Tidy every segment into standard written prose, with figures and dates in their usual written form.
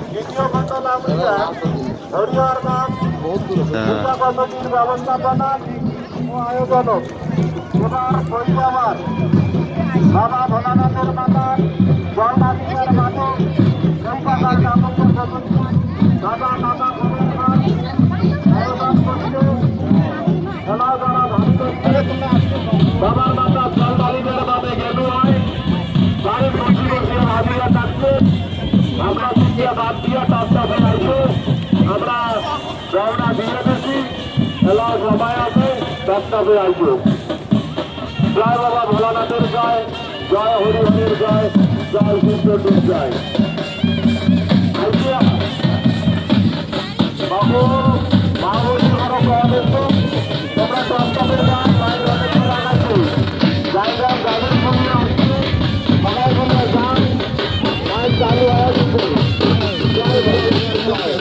দ্বিতীয় মন্ডল হরিহর নাম কমিটির ব্যবস্থাপনা ও আয়োজনক এবার পরিবার বাবা ভোলানাথের মাতা জলনাথের মাঠে দাদা দাদা আয়োজন করছে খেলা যারা বাবার মাতা জলদারিদের মাঠে গেল হয় বাড়ির বসে বসে হাজিরা থাকছে আমরা দ্বিতীয় বাদ দিয়ে টাস্তা ফেলাইছো আমরা রওনা দিয়ে গেছি খেলা সবাই আছে টাস্তা ফেলাইছো জয় বাবা ভোলানাথের জয় জয় হরিহরের জয় জয় সূর্যটুর জয় বাবু বাবুজি আরো কয়েক তোমরা টাস্তাপের গান বাইরে অনেক লাগাইছো জায়গা গাড়ির সঙ্গে আসছে সবাই বলে গান চালু হয়ে গেছে জয় ভগবানের জয়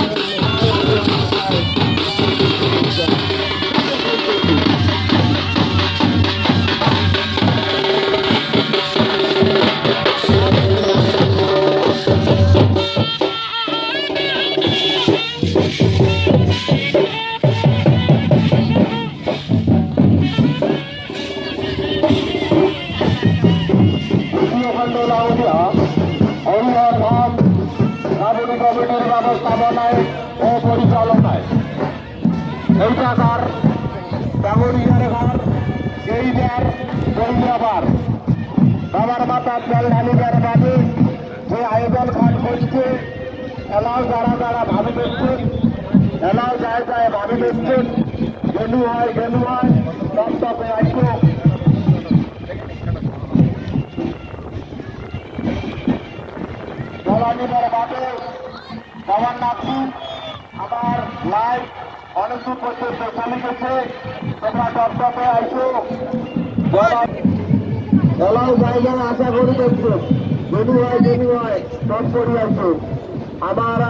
হরিহর ধাম কাবুলি কমিটির ব্যবস্থাপনায় ও পরিচালনায় এই টাকার ব্যবহারের ঘর এইবার পরিবার বাবার মাতা জল ঢালিবার বাদে যে আয়োজন খাট করছে এলাও যারা যারা ভাবি দেখছেন এলাও যায় যায় ভাবি দেখছেন গেলু হয় টপটপে আইসো জলানিবার বাদে জগন্নাথী আমার লাইভ অনেক দূর পর্যন্ত চলে গেছে তোমরা টপটপে আইসো এলাও জায়গায় আশা করি দেখছো গেলু হয় টপ করি আসো আমার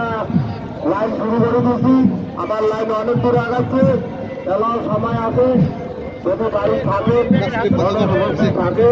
লাইন শুরু করে দিচ্ছি আমার লাইন অনেক দূর আগাচ্ছে এলাও সময় আছে যদি বাড়ি থাকে থাকে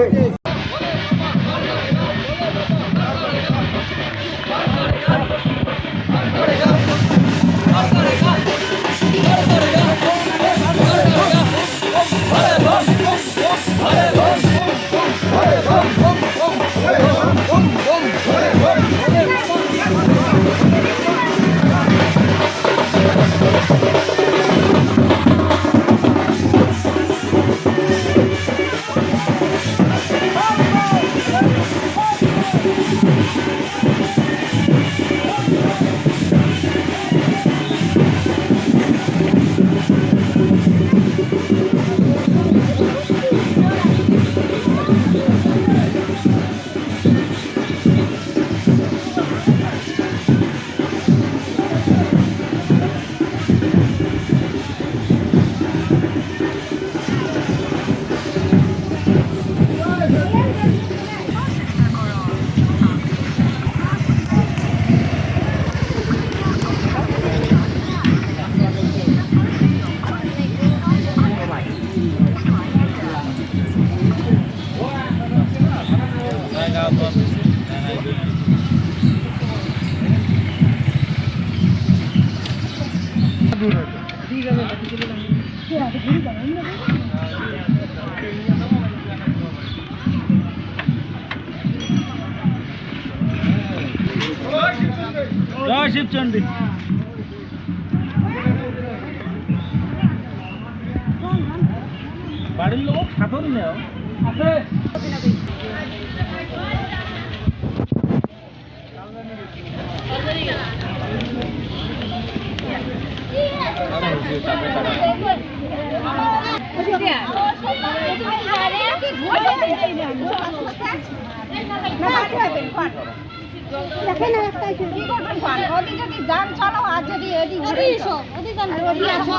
জয় শিবচন্ডী বাড়ির লোক সাধন নেও আছে দেখেন একটা কি করবেন কোন ওদি যদি যান চলো আর যদি এদি ঘুরে এসো ওদি যান ওদি আসো